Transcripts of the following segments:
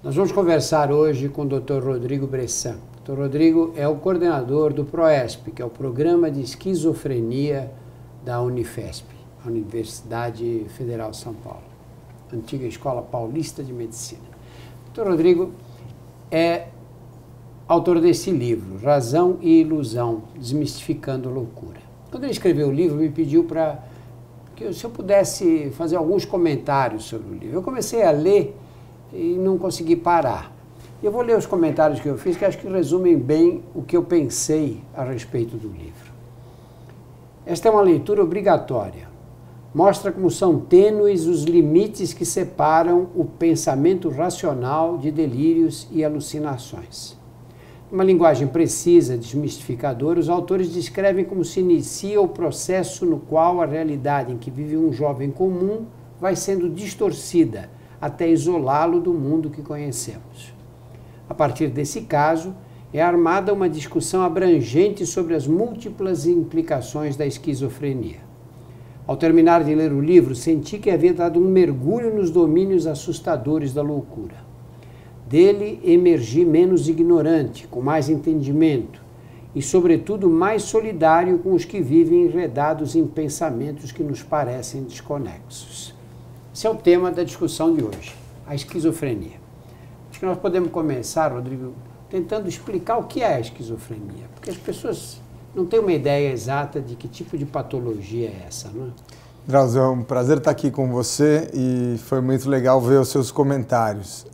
Nós vamos conversar hoje com o Dr. Rodrigo Bressan. O Dr. Rodrigo é o coordenador do PROESP, que é o Programa de Esquizofrenia da Unifesp, a Universidade Federal de São Paulo, antiga Escola Paulista de Medicina. O Dr. Rodrigo é autor desse livro, Razão e Ilusão, Desmistificando a Loucura. Quando ele escreveu o livro, me pediu se eu pudesse fazer alguns comentários sobre o livro. Eu comecei a ler e não consegui parar. Eu vou ler os comentários que eu fiz, que acho que resumem bem o que eu pensei a respeito do livro. Esta é uma leitura obrigatória. Mostra como são tênues os limites que separam o pensamento racional de delírios e alucinações. Numa linguagem precisa, desmistificadora, os autores descrevem como se inicia o processo no qual a realidade em que vive um jovem comum vai sendo distorcida, até isolá-lo do mundo que conhecemos. A partir desse caso, é armada uma discussão abrangente sobre as múltiplas implicações da esquizofrenia. Ao terminar de ler o livro, senti que havia dado um mergulho nos domínios assustadores da loucura. Dele emergi menos ignorante, com mais entendimento e, sobretudo, mais solidário com os que vivem enredados em pensamentos que nos parecem desconexos. Esse é o tema da discussão de hoje, a esquizofrenia. Acho que nós podemos começar, Rodrigo, tentando explicar o que é a esquizofrenia, porque as pessoas não têm uma ideia exata de que tipo de patologia é essa, não é? Drauzio, é um prazer estar aqui com você e foi muito legal ver os seus comentários.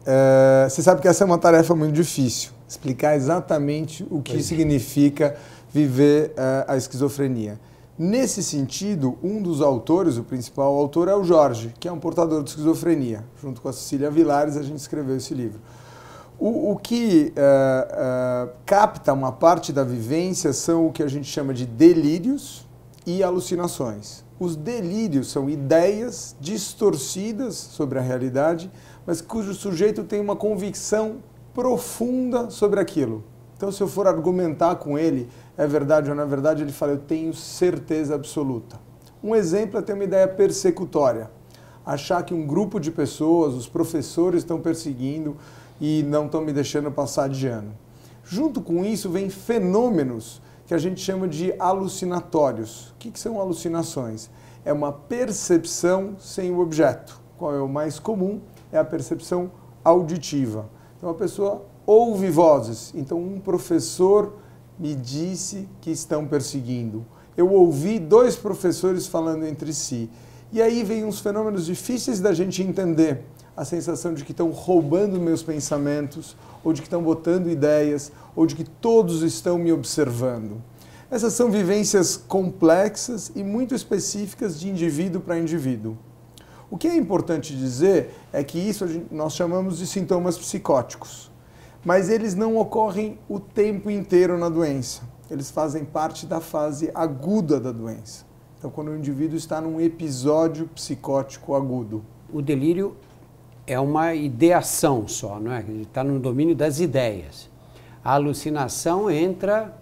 Você sabe que essa é uma tarefa muito difícil, explicar exatamente o que significa viver a esquizofrenia. Nesse sentido, um dos autores, o principal autor, é o Jorge, que é um portador de esquizofrenia. Junto com a Cecília Vilares, a gente escreveu esse livro. O que capta uma parte da vivência são o que a gente chama de delírios e alucinações. Os delírios são ideias distorcidas sobre a realidade, mas cujo sujeito tem uma convicção profunda sobre aquilo. Então, se eu for argumentar com ele, é verdade ou não é verdade, ele fala, eu tenho certeza absoluta. Um exemplo é ter uma ideia persecutória. Achar que um grupo de pessoas, os professores estão perseguindo e não estão me deixando passar de ano. Junto com isso, vem fenômenos que a gente chama de alucinatórios. O que são alucinações? É uma percepção sem o objeto. Qual é o mais comum? É a percepção auditiva. Então, a pessoa ouve vozes. Então, um professor me disse que estão perseguindo. Eu ouvi dois professores falando entre si. E aí vem uns fenômenos difíceis da gente entender. A sensação de que estão roubando meus pensamentos, ou de que estão botando ideias, ou de que todos estão me observando. Essas são vivências complexas e muito específicas de indivíduo para indivíduo. O que é importante dizer é que isso nós chamamos de sintomas psicóticos. Mas eles não ocorrem o tempo inteiro na doença. Eles fazem parte da fase aguda da doença. Então, quando o indivíduo está num episódio psicótico agudo. O delírio é uma ideação só, não é? Ele está no domínio das ideias. A alucinação entra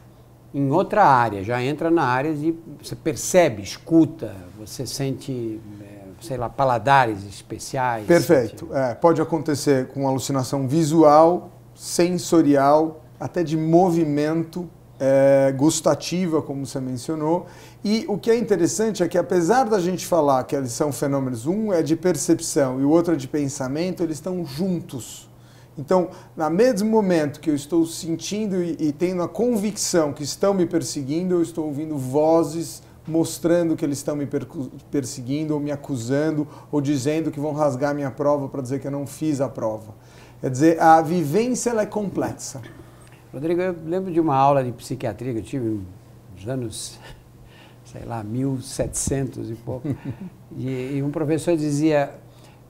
em outra área, já entra na área de você percebe, escuta, você sente, sei lá, paladares especiais. Perfeito. Pode acontecer com alucinação visual, sensorial, até de movimento, gustativa, como você mencionou. E o que é interessante é que, apesar da gente falar que eles são fenômenos, um é de percepção e o outro é de pensamento, eles estão juntos. Então, no mesmo momento que eu estou sentindo e tendo a convicção que estão me perseguindo, eu estou ouvindo vozes mostrando que eles estão me perseguindo, ou me acusando, ou dizendo que vão rasgar minha prova para dizer que eu não fiz a prova. Quer dizer, a vivência ela é complexa. Rodrigo, eu lembro de uma aula de psiquiatria que eu tive nos anos, sei lá, 1700 e pouco, e um professor dizia,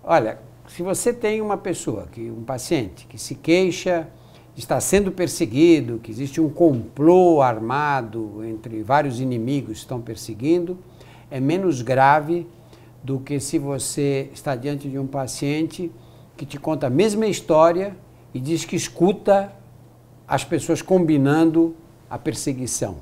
olha, se você tem uma pessoa, um paciente, que se queixa de estar sendo perseguido, que existe um complô armado entre vários inimigos que estão perseguindo, é menos grave do que se você está diante de um paciente que te conta a mesma história e diz que escuta as pessoas combinando a perseguição.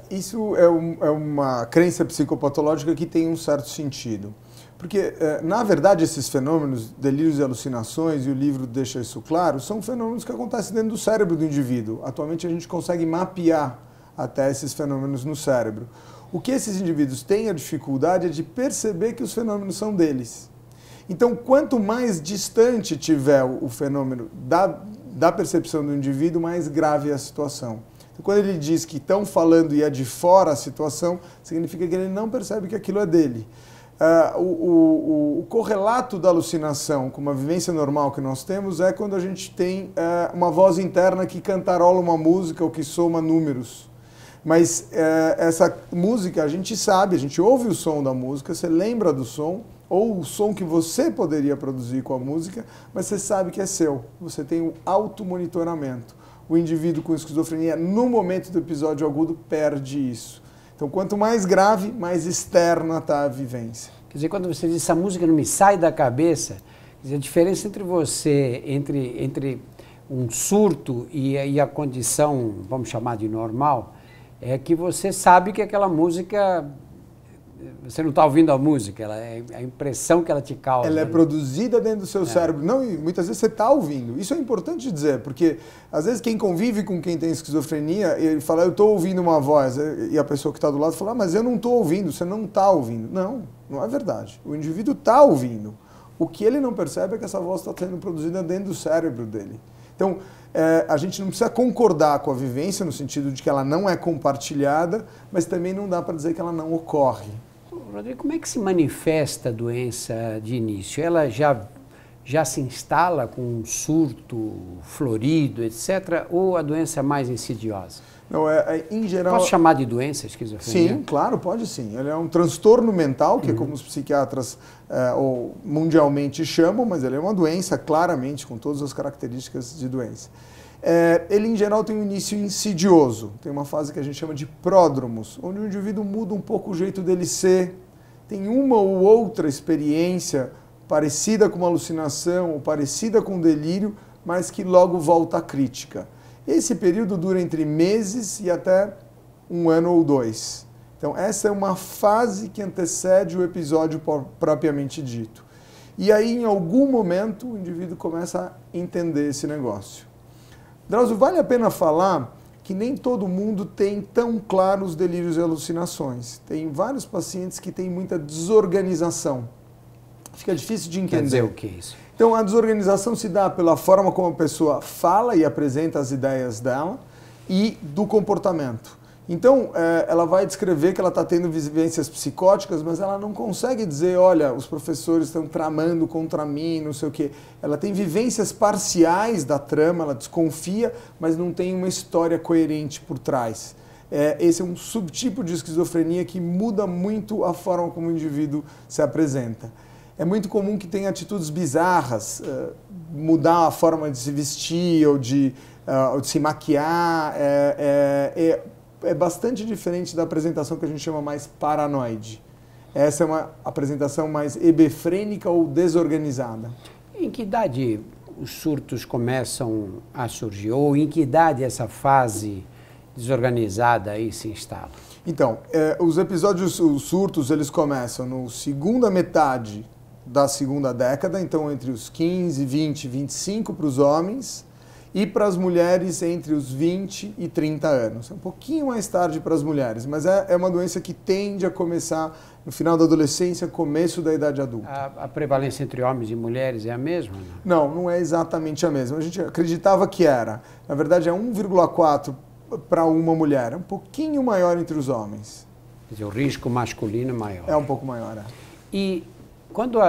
Isso é uma crença psicopatológica que tem um certo sentido. Porque, na verdade, esses fenômenos, delírios e alucinações, e o livro deixa isso claro, são fenômenos que acontecem dentro do cérebro do indivíduo. Atualmente a gente consegue mapear até esses fenômenos no cérebro. O que esses indivíduos têm a dificuldade é de perceber que os fenômenos são deles. Então, quanto mais distante tiver o fenômeno da percepção do indivíduo, mais grave é a situação. Então, quando ele diz que estão falando e é de fora a situação, significa que ele não percebe que aquilo é dele. O correlato da alucinação com uma vivência normal que nós temos é quando a gente tem uma voz interna que cantarola uma música ou que soma números. Mas essa música a gente sabe, a gente ouve o som da música, você lembra do som, ou o som que você poderia produzir com a música, mas você sabe que é seu. Você tem um automonitoramento. O indivíduo com esquizofrenia, no momento do episódio agudo, perde isso. Então, quanto mais grave, mais externa está a vivência. Quer dizer, quando você diz essa música não me sai da cabeça, quer dizer, a diferença entre você, entre um surto e a condição, vamos chamar de normal, é que você sabe que aquela música, você não está ouvindo a música, é a impressão que ela te causa. Ela é produzida dentro do seu cérebro. Não, e muitas vezes você está ouvindo. Isso é importante dizer, porque às vezes quem convive com quem tem esquizofrenia, ele fala, eu estou ouvindo uma voz, e a pessoa que está do lado fala, mas eu não estou ouvindo, você não está ouvindo. Não, não é verdade. O indivíduo está ouvindo. O que ele não percebe é que essa voz está sendo produzida dentro do cérebro dele. Então, a gente não precisa concordar com a vivência, no sentido de que ela não é compartilhada, mas também não dá para dizer que ela não ocorre. Rodrigo, como é que se manifesta a doença de início? Ela já se instala com um surto florido, etc., ou a doença é mais insidiosa? Não, em geral... Posso chamar de doença a esquizofrenia? Sim, claro, pode sim. Ele é um transtorno mental, que é como os psiquiatras ou mundialmente chamam, mas ele é uma doença, claramente, com todas as características de doença. Ele, em geral, tem um início insidioso. Tem uma fase que a gente chama de pródromos, onde o indivíduo muda um pouco o jeito dele ser, tem uma ou outra experiência parecida com uma alucinação ou parecida com um delírio, mas que logo volta à crítica. Esse período dura entre meses e até 1 ano ou 2. Então, essa é uma fase que antecede o episódio propriamente dito. E aí, em algum momento, o indivíduo começa a entender esse negócio. Drauzio, vale a pena falar que nem todo mundo tem tão claro os delírios e alucinações. Tem vários pacientes que têm muita desorganização. Fica difícil de entender. Quer dizer o que é isso? Então, a desorganização se dá pela forma como a pessoa fala e apresenta as ideias dela e do comportamento. Então, ela vai descrever que ela está tendo vivências psicóticas, mas ela não consegue dizer, olha, os professores estão tramando contra mim, não sei o quê. Ela tem vivências parciais da trama, ela desconfia, mas não tem uma história coerente por trás. Esse é um subtipo de esquizofrenia que muda muito a forma como o indivíduo se apresenta. É muito comum que tenha atitudes bizarras, mudar a forma de se vestir ou de se maquiar. É bastante diferente da apresentação que a gente chama mais paranoide. Essa é uma apresentação mais hebefrênica ou desorganizada. Em que idade os surtos começam a surgir? Ou em que idade essa fase desorganizada aí se instala? Então, os episódios, os surtos, eles começam na segunda metade da segunda década, então entre os 15, 20, 25 para os homens, e para as mulheres entre os 20 e 30 anos. É um pouquinho mais tarde para as mulheres, mas é uma doença que tende a começar no final da adolescência, começo da idade adulta. A prevalência entre homens e mulheres é a mesma? Não, não é exatamente a mesma. A gente acreditava que era. Na verdade, é 1,4 para uma mulher. É um pouquinho maior entre os homens. Quer dizer, o risco masculino é maior. É um pouco maior, E quando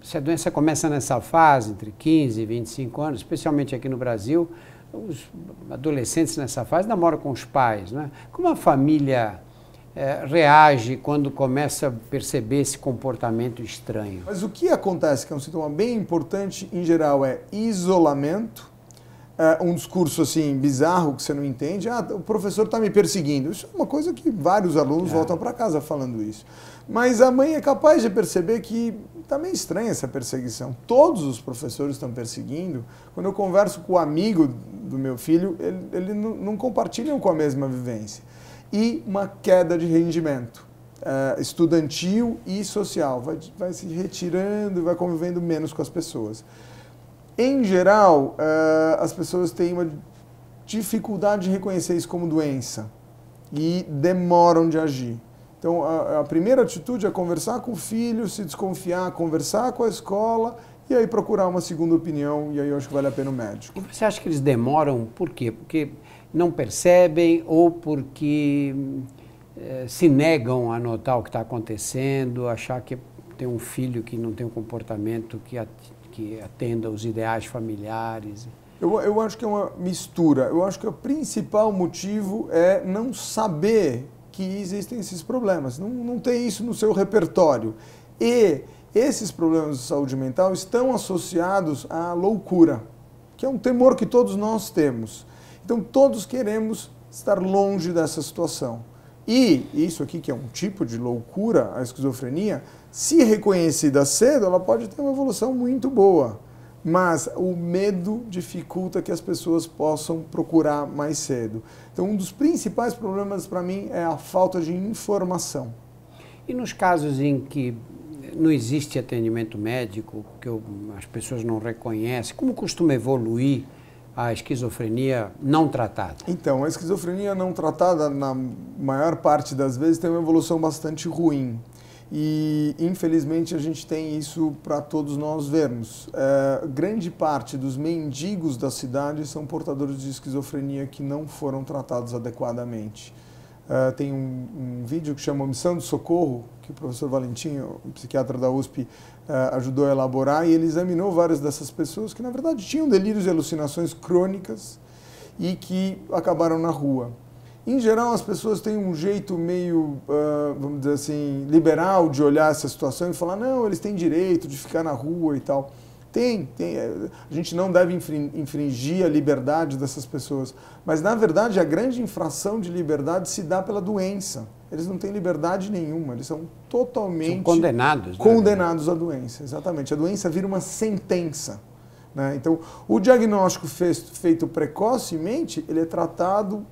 se a doença começa nessa fase, entre 15 e 25 anos, especialmente aqui no Brasil, os adolescentes nessa fase namoram com os pais, né? Como a família reage quando começa a perceber esse comportamento estranho? Mas o que acontece, que é um sintoma bem importante, em geral, é isolamento, um discurso assim bizarro que você não entende, o professor está me perseguindo. Isso é uma coisa que vários alunos voltam para casa falando isso. Mas a mãe é capaz de perceber que está meio estranha essa perseguição. Todos os professores estão perseguindo. Quando eu converso com o amigo do meu filho, ele não compartilham com a mesma vivência. E uma queda de rendimento. estudantil e social. Vai se retirando e vai convivendo menos com as pessoas. Em geral, as pessoas têm uma dificuldade de reconhecer isso como doença e demoram de agir. Então, a primeira atitude é conversar com o filho, se desconfiar, conversar com a escola e aí procurar uma segunda opinião, e aí eu acho que vale a pena o médico. E você acha que eles demoram por quê? Porque não percebem ou porque se negam a notar o que está acontecendo, achar que tem um filho que não tem um comportamento que atenda aos ideais familiares? Eu acho que é uma mistura. Eu acho que o principal motivo é não saber que existem esses problemas, não tem isso no seu repertório. E esses problemas de saúde mental estão associados à loucura, que é um temor que todos nós temos. Então todos queremos estar longe dessa situação. E isso aqui, que é um tipo de loucura, a esquizofrenia, se reconhecida cedo, ela pode ter uma evolução muito boa. Mas o medo dificulta que as pessoas possam procurar mais cedo. Então, um dos principais problemas para mim é a falta de informação. E nos casos em que não existe atendimento médico, que as pessoas não reconhecem, como costuma evoluir a esquizofrenia não tratada? Então, a esquizofrenia não tratada, na maior parte das vezes, tem uma evolução bastante ruim. E, infelizmente, a gente tem isso para todos nós vermos. Grande parte dos mendigos da cidade são portadores de esquizofrenia que não foram tratados adequadamente. Tem um vídeo que chama Missão de Socorro, que o professor Valentim, o psiquiatra da USP, ajudou a elaborar, e ele examinou várias dessas pessoas que, na verdade, tinham delírios e alucinações crônicas e que acabaram na rua. Em geral, as pessoas têm um jeito meio, vamos dizer assim, liberal de olhar essa situação e falar, não, eles têm direito de ficar na rua e tal. Tem. A gente não deve infringir a liberdade dessas pessoas. Mas, na verdade, a grande infração de liberdade se dá pela doença. Eles não têm liberdade nenhuma, eles são totalmente... São condenados. Condenados à doença, exatamente. A doença vira uma sentença. Né? Então, o diagnóstico feito precocemente, ele é tratado,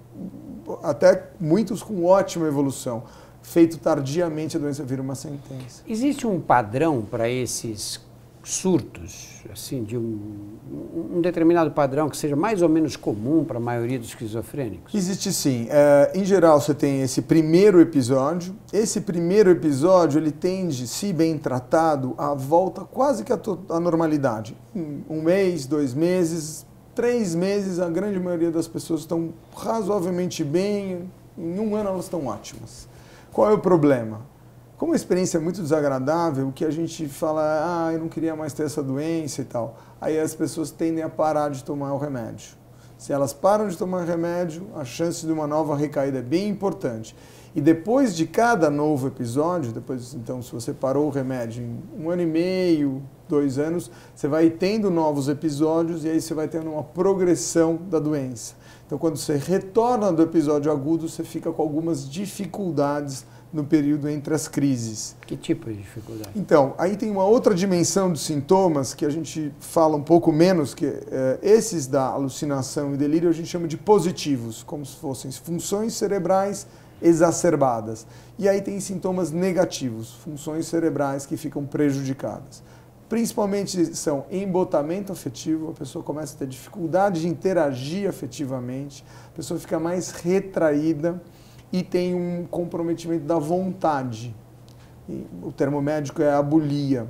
até muitos com ótima evolução. Feito tardiamente, a doença vira uma sentença. Existe um padrão para esses surtos, assim, de um determinado padrão que seja mais ou menos comum para a maioria dos esquizofrênicos? Existe sim. Em geral, você tem esse primeiro episódio. Esse primeiro episódio, ele tende, se bem tratado, a volta quase que à normalidade. Um mês, 2 meses, 3 meses, a grande maioria das pessoas estão razoavelmente bem. Em 1 ano, elas estão ótimas. Qual é o problema? Como a experiência é muito desagradável, o que a gente fala, eu não queria mais ter essa doença e tal, aí as pessoas tendem a parar de tomar o remédio. Se elas param de tomar remédio, a chance de uma nova recaída é bem importante. E depois de cada novo episódio, então, se você parou o remédio em 1 ano e meio, 2 anos, você vai tendo novos episódios e aí você vai tendo uma progressão da doença. Então, quando você retorna do episódio agudo, você fica com algumas dificuldades no período entre as crises. Que tipo de dificuldade? Então, aí tem uma outra dimensão dos sintomas que a gente fala um pouco menos, que esses da alucinação e delírio a gente chama de positivos, como se fossem funções cerebrais exacerbadas. E aí tem sintomas negativos, funções cerebrais que ficam prejudicadas. Principalmente são embotamento afetivo, a pessoa começa a ter dificuldade de interagir afetivamente, a pessoa fica mais retraída, e tem um comprometimento da vontade. O termo médico é abulia.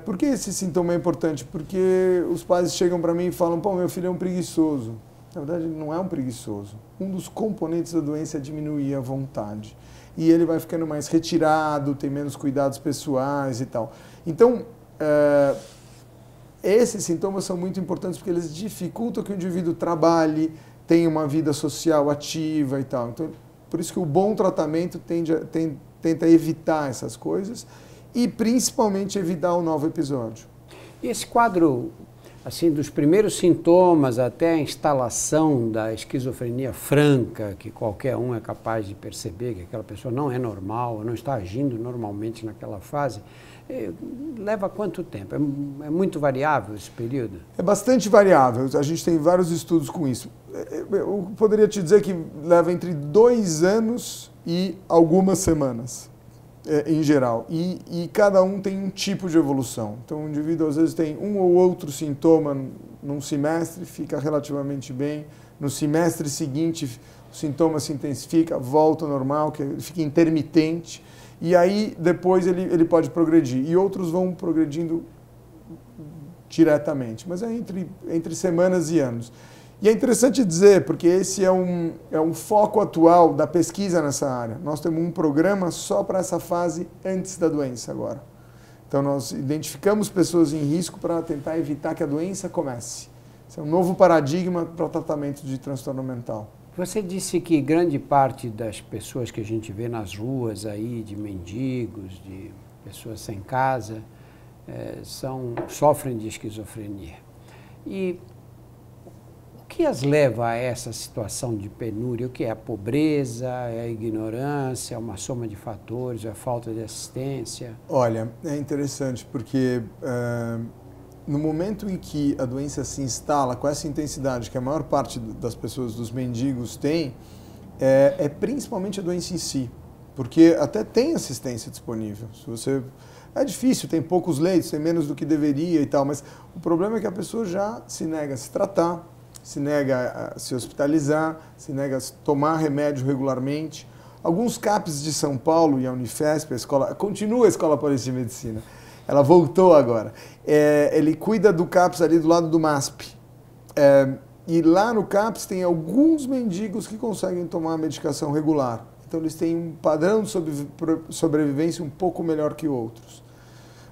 Por que esse sintoma é importante? Porque os pais chegam para mim e falam, pô, meu filho é um preguiçoso. Na verdade, ele não é um preguiçoso. Um dos componentes da doença é diminuir a vontade. E ele vai ficando mais retirado, tem menos cuidados pessoais e tal. Então, esses sintomas são muito importantes porque eles dificultam que o indivíduo trabalhe, tem uma vida social ativa e tal. Então, por isso que o bom tratamento tenta evitar essas coisas e principalmente evitar um novo episódio. E esse quadro assim, dos primeiros sintomas até a instalação da esquizofrenia franca, que qualquer um é capaz de perceber que aquela pessoa não é normal, não está agindo normalmente naquela fase, leva quanto tempo? É muito variável esse período? É bastante variável, a gente tem vários estudos com isso. Eu poderia te dizer que leva entre 2 anos e algumas semanas, em geral. E cada um tem um tipo de evolução. Então o indivíduo às vezes tem um ou outro sintoma num semestre, fica relativamente bem. No semestre seguinte o sintoma se intensifica, volta ao normal, que fica intermitente. E aí, depois, ele pode progredir. E outros vão progredindo diretamente. Mas é entre semanas e anos. E é interessante dizer, porque esse é um foco atual da pesquisa nessa área. Nós temos um programa só para essa fase antes da doença agora. Então, nós identificamos pessoas em risco para tentar evitar que a doença comece. Esse é um novo paradigma para o tratamento de transtorno mental. Você disse que grande parte das pessoas que a gente vê nas ruas aí, de mendigos, de pessoas sem casa, sofrem de esquizofrenia. E o que as leva a essa situação de penúria? O que é a pobreza, é a ignorância, é uma soma de fatores, é a falta de assistência? Olha, é interessante porque no momento em que a doença se instala com essa intensidade que a maior parte das pessoas, dos mendigos, tem, é principalmente a doença em si. Porque até tem assistência disponível. É difícil, tem poucos leitos, tem menos do que deveria e tal, mas o problema é que a pessoa já se nega a se tratar, se nega a se hospitalizar, se nega a tomar remédio regularmente. Alguns CAPs de São Paulo e a Unifesp, continua a Escola Paulista de Medicina, ela voltou agora. Ele cuida do CAPS ali do lado do MASP. E lá no CAPS tem alguns mendigos que conseguem tomar a medicação regular. Então eles têm um padrão de sobrevivência um pouco melhor que outros.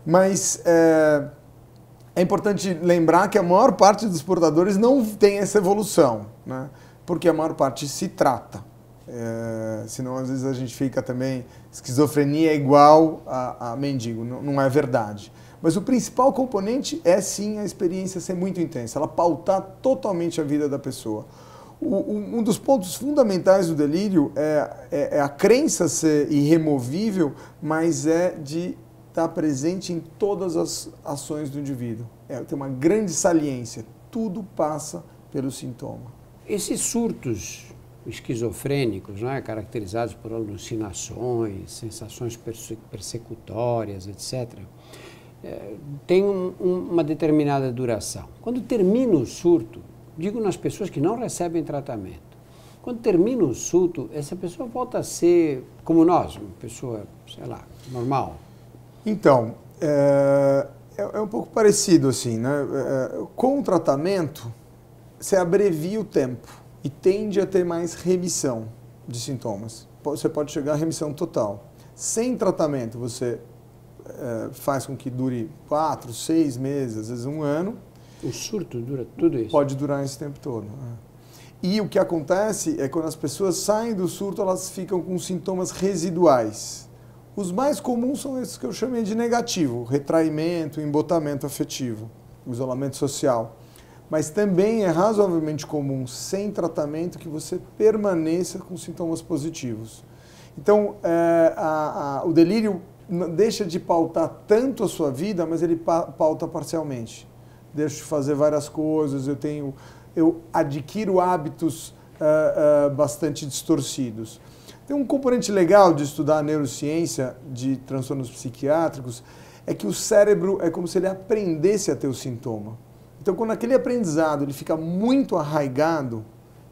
Mas é importante lembrar que a maior parte dos portadores não tem essa evolução, né? Porque a maior parte se trata. Senão às vezes a gente fica também, esquizofrenia é igual a mendigo, não é verdade. Mas o principal componente é sim a experiência ser muito intensa, ela pautar totalmente a vida da pessoa. Um dos pontos fundamentais do delírio é a crença ser irremovível, mas é de estar presente em todas as ações do indivíduo. Tem uma grande saliência, tudo passa pelo sintoma. Esses surtos esquizofrênicos, né, caracterizados por alucinações, sensações persecutórias, etc., tem uma determinada duração. Quando termina o surto, digo nas pessoas que não recebem tratamento, quando termina o surto, essa pessoa volta a ser como nós, uma pessoa, sei lá, normal. Então, é um pouco parecido assim, né? Com o tratamento, você abrevia o tempo e tende a ter mais remissão de sintomas. Você pode chegar à remissão total. Sem tratamento, você faz com que dure 4, 6 meses, às vezes 1 ano. O surto dura tudo isso? Pode durar esse tempo todo. E o que acontece é que quando as pessoas saem do surto, elas ficam com sintomas residuais. Os mais comuns são esses que eu chamei de negativo: retraimento, embotamento afetivo, o isolamento social. Mas também é razoavelmente comum, sem tratamento, que você permaneça com sintomas positivos. Então, o delírio deixa de pautar tanto a sua vida, mas ele pauta parcialmente. Deixo de fazer várias coisas, eu adquiro hábitos bastante distorcidos. Tem um componente legal de estudar a neurociência de transtornos psiquiátricos, é que o cérebro é como se ele aprendesse a ter o sintoma. Então, quando aquele aprendizado ele fica muito arraigado,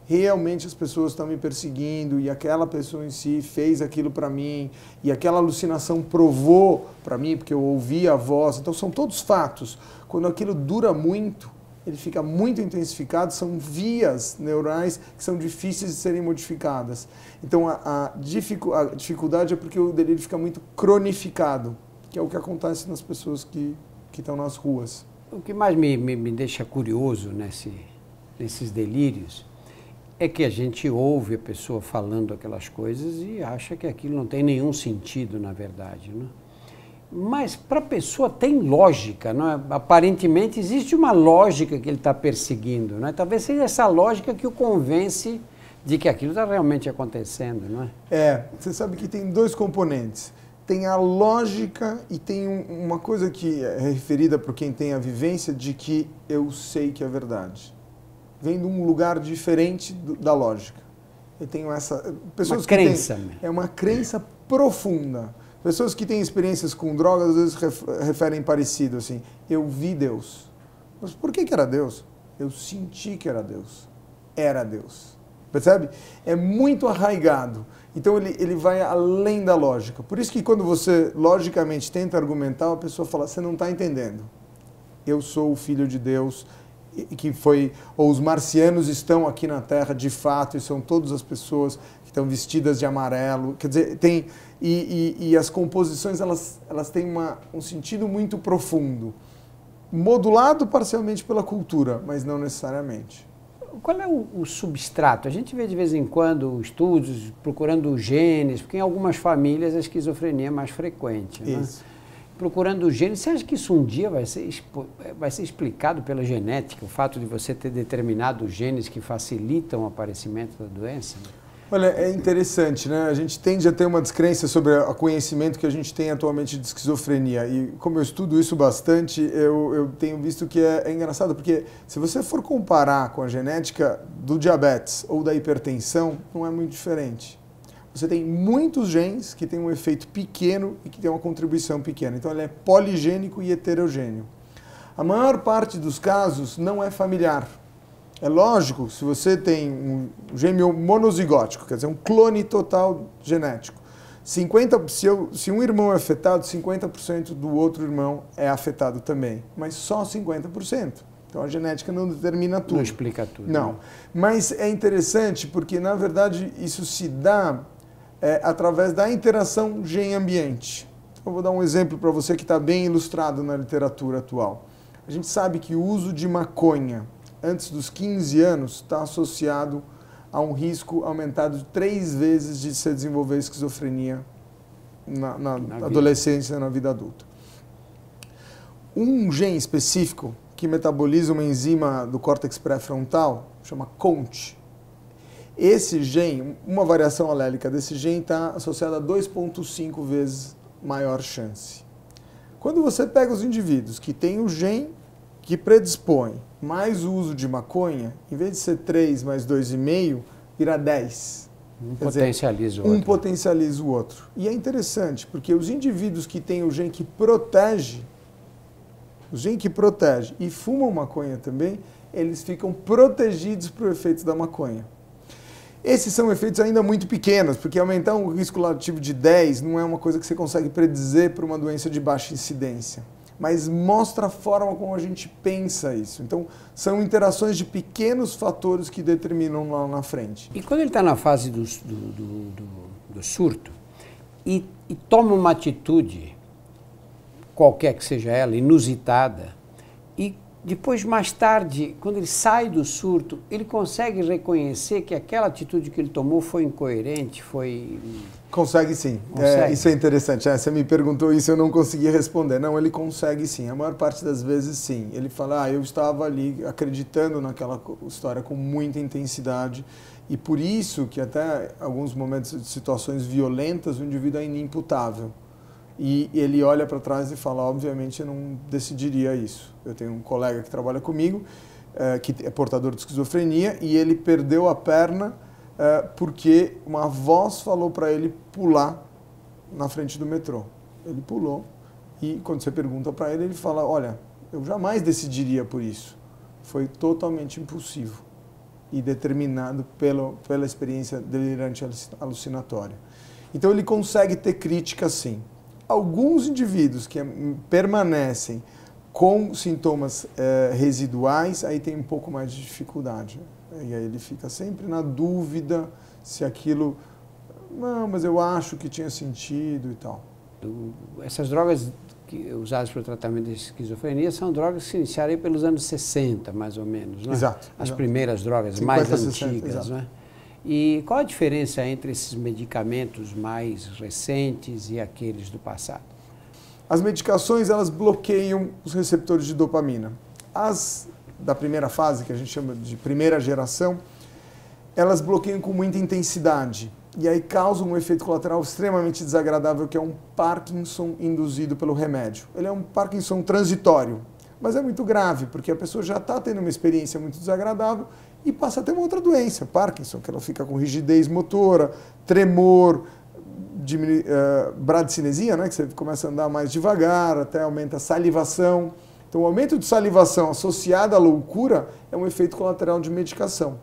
realmente as pessoas estão me perseguindo e aquela pessoa em si fez aquilo para mim e aquela alucinação provou para mim porque eu ouvi a voz. Então, são todos fatos. Quando aquilo dura muito, ele fica muito intensificado, são vias neurais que são difíceis de serem modificadas. Então, a dificuldade é porque o delírio fica muito cronificado, que é o que acontece nas pessoas que estão nas ruas. O que mais me deixa curioso nesses delírios é que a gente ouve a pessoa falando aquelas coisas e acha que aquilo não tem nenhum sentido, na verdade, né? Mas para a pessoa tem lógica, não é? Aparentemente existe uma lógica que ele está perseguindo, não é? Talvez seja essa lógica que o convence de que aquilo está realmente acontecendo, não é? Você sabe que tem dois componentes. Tem a lógica e tem uma coisa que é referida por quem tem a vivência de que eu sei que é verdade. Vem de um lugar diferente da lógica. Eu tenho essa... Pessoas uma crença. É uma crença profunda. Pessoas que têm experiências com drogas, às vezes referem parecido, assim, eu vi Deus. Mas por que era Deus? Eu senti que era Deus. Era Deus. Percebe? É muito arraigado. Então ele vai além da lógica. Por isso que quando você, logicamente, tenta argumentar, a pessoa fala, você não está entendendo. Eu sou o Filho de Deus, ou os marcianos estão aqui na Terra de fato, e são todas as pessoas que estão vestidas de amarelo. Quer dizer, tem... E as composições, elas têm um sentido muito profundo, modulado parcialmente pela cultura, mas não necessariamente. Qual é o substrato? A gente vê de vez em quando estudos procurando genes, porque em algumas famílias a esquizofrenia é mais frequente. Isso. Né? Procurando genes, você acha que isso um dia vai ser explicado pela genética, o fato de você ter determinados genes que facilitam o aparecimento da doença? Olha, é interessante, né? A gente tende a ter uma descrença sobre o conhecimento que a gente tem atualmente de esquizofrenia. E como eu estudo isso bastante, eu tenho visto que é engraçado, porque se você for comparar com a genética do diabetes ou da hipertensão, não é muito diferente. Você tem muitos genes que têm um efeito pequeno e que têm uma contribuição pequena. Então ele é poligênico e heterogêneo. A maior parte dos casos não é familiar. É lógico, se você tem um gene monozigótico, quer dizer, um clone total genético, se um irmão é afetado, 50% do outro irmão é afetado também, mas só 50%. Então a genética não determina tudo. Não explica tudo. Não. Né? Mas é interessante porque, na verdade, isso se dá através da interação gene-ambiente. Eu vou dar um exemplo para você que está bem ilustrado na literatura atual. A gente sabe que o uso de maconha antes dos 15 anos está associado a um risco aumentado de 3 vezes de se desenvolver esquizofrenia na adolescência e na vida adulta. Um gene específico que metaboliza uma enzima do córtex pré-frontal, chama CONT. Esse gene, uma variação alélica desse gene está associada a 2,5 vezes maior chance. Quando você pega os indivíduos que têm o gene que predispõe mais o uso de maconha, em vez de ser 3 mais 2,5, vira 10. Potencializa o outro. Um potencializa o outro. E é interessante, porque os indivíduos que têm o gene que protege, e fumam maconha também, eles ficam protegidos para o efeito da maconha. Esses são efeitos ainda muito pequenos, porque aumentar um risco relativo de 10 não é uma coisa que você consegue predizer para uma doença de baixa incidência. Mas mostra a forma como a gente pensa isso. Então, são interações de pequenos fatores que determinam lá na frente. E quando ele está na fase do surto e toma uma atitude, qualquer que seja ela, inusitada, e depois, mais tarde, quando ele sai do surto, ele consegue reconhecer que aquela atitude que ele tomou foi incoerente, foi... Consegue sim. Consegue. Isso é interessante. Você me perguntou isso e eu não consegui responder. Não, ele consegue sim. A maior parte das vezes sim. Ele fala, eu estava ali acreditando naquela história com muita intensidade e por isso que até alguns momentos de situações violentas o indivíduo é inimputável. E ele olha para trás e fala, obviamente eu não decidiria isso. Eu tenho um colega que trabalha comigo, que é portador de esquizofrenia, e ele perdeu a perna porque uma voz falou para ele pular na frente do metrô. Ele pulou e quando você pergunta para ele, ele fala, olha, eu jamais decidiria por isso. Foi totalmente impulsivo e determinado pela experiência delirante alucinatória. Então ele consegue ter crítica sim. Alguns indivíduos que permanecem com sintomas residuais, aí tem um pouco mais de dificuldade. E aí ele fica sempre na dúvida se aquilo... Não, mas eu acho que tinha sentido e tal. Essas drogas usadas para o tratamento de esquizofrenia são drogas que se iniciaram aí pelos anos 60, mais ou menos, não é? Exato. As primeiras drogas 50, mais 60, antigas, exato. não é? E qual a diferença entre esses medicamentos mais recentes e aqueles do passado? As medicações, elas bloqueiam os receptores de dopamina. As da primeira fase, que a gente chama de primeira geração, elas bloqueiam com muita intensidade. E aí causam um efeito colateral extremamente desagradável, que é um Parkinson induzido pelo remédio. Ele é um Parkinson transitório, mas é muito grave, porque a pessoa já está tendo uma experiência muito desagradável e passa a ter uma outra doença, Parkinson, que ela fica com rigidez motora, tremor, bradicinesia, né, que você começa a andar mais devagar, até aumenta a salivação. Então, o aumento de salivação associado à loucura é um efeito colateral de medicação.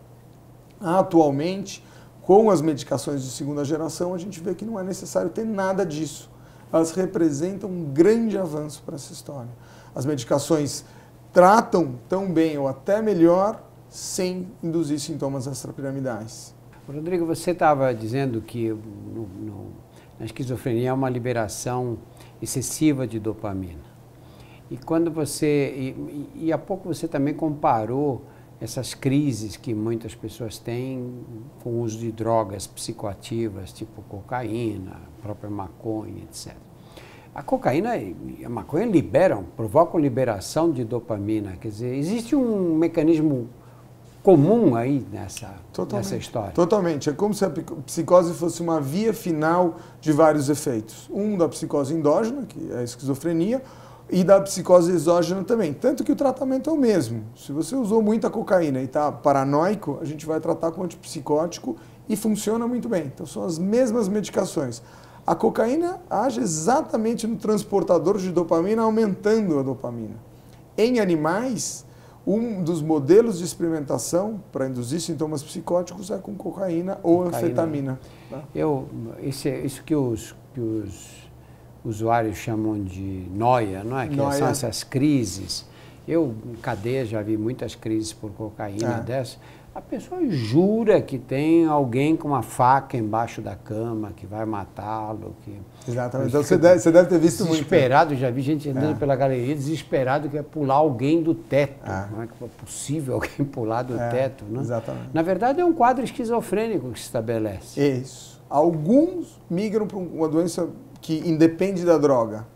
Atualmente, com as medicações de segunda geração, a gente vê que não é necessário ter nada disso. Elas representam um grande avanço para essa história. As medicações tratam tão bem ou até melhor sem induzir sintomas extrapiramidais. Rodrigo, você estava dizendo que na esquizofrenia há uma liberação excessiva de dopamina. E quando você há pouco você também comparou essas crises que muitas pessoas têm com o uso de drogas psicoativas, tipo cocaína, própria maconha, etc. A cocaína e a maconha provocam liberação de dopamina. Quer dizer, existe um mecanismo comum aí nessa história. Totalmente. É como se a psicose fosse uma via final de vários efeitos. Um da psicose endógena, que é a esquizofrenia, e da psicose exógena também. Tanto que o tratamento é o mesmo. Se você usou muita cocaína e está paranoico, a gente vai tratar com antipsicótico e funciona muito bem. Então são as mesmas medicações. A cocaína age exatamente no transportador de dopamina, aumentando a dopamina. Em animais, um dos modelos de experimentação para induzir sintomas psicóticos é com cocaína ou anfetamina. Tá? Isso que os usuários chamam de noia, não é? Que são essas crises. Eu, em cadeia, já vi muitas crises por cocaína dessas. A pessoa jura que tem alguém com uma faca embaixo da cama, que vai matá-lo. Exatamente. Então você deve ter visto muito. Desesperado, já vi gente andando pela galeria, desesperado que ia pular alguém do teto. Não é que é possível alguém pular do teto, né? Exatamente. Na verdade, é um quadro esquizofrênico que se estabelece. Isso. Alguns migram para uma doença que independe da droga.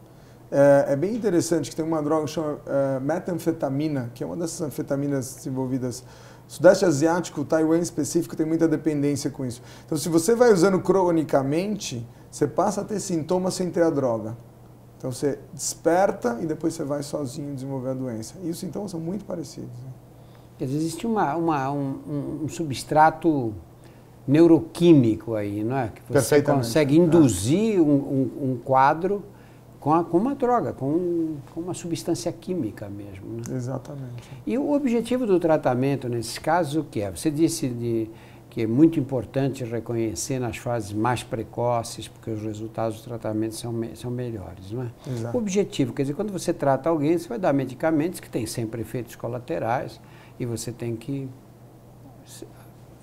É bem interessante que tem uma droga que chama metanfetamina, que é uma dessas anfetaminas desenvolvidas no Sudeste Asiático, Taiwan em específico, tem muita dependência com isso. Então, se você vai usando cronicamente, você passa a ter sintomas sem ter a droga. Então, você desperta e depois você vai sozinho desenvolver a doença. E os sintomas são muito parecidos. Né? Quer dizer, existe um substrato neuroquímico aí, não é? Que você consegue induzir um quadro com uma droga, com uma substância química mesmo. Né? Exatamente. E o objetivo do tratamento, nesses casos, o que é? Você disse que é muito importante reconhecer nas fases mais precoces, porque os resultados do tratamento são melhores, não é? Exato. O objetivo, quer dizer, quando você trata alguém, você vai dar medicamentos que têm sempre efeitos colaterais e você tem que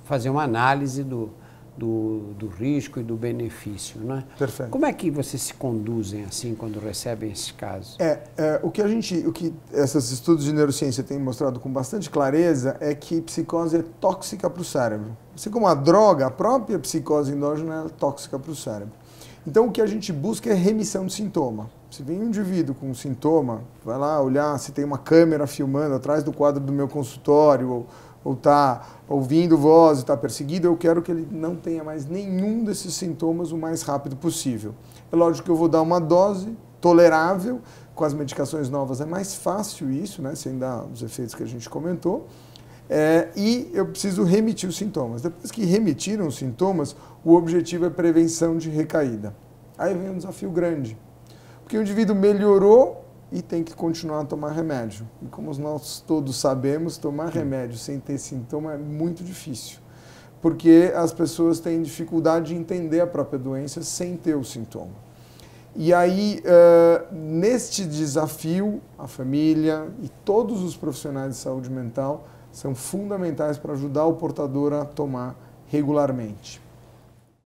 fazer uma análise do risco e do benefício, né? Perfeito. Como é que vocês se conduzem assim quando recebem esses casos? O que esses estudos de neurociência têm mostrado com bastante clareza é que psicose é tóxica para o cérebro. Assim como a droga, a própria psicose endógena é tóxica para o cérebro. Então o que a gente busca é remissão de sintoma. Se vem um indivíduo com um sintoma, vai lá olhar se tem uma câmera filmando atrás do quadro do meu consultório, ou está ouvindo voz, está perseguido, eu quero que ele não tenha mais nenhum desses sintomas o mais rápido possível. É lógico que eu vou dar uma dose tolerável, com as medicações novas é mais fácil isso, né, sem dar os efeitos que a gente comentou, e eu preciso remitir os sintomas. Depois que remitiram os sintomas, o objetivo é prevenção de recaída. Aí vem um desafio grande, porque o indivíduo melhorou e tem que continuar a tomar remédio. E como nós todos sabemos, tomar remédio sem ter sintoma é muito difícil, porque as pessoas têm dificuldade de entender a própria doença sem ter o sintoma. E aí, neste desafio, a família e todos os profissionais de saúde mental são fundamentais para ajudar o portador a tomar regularmente.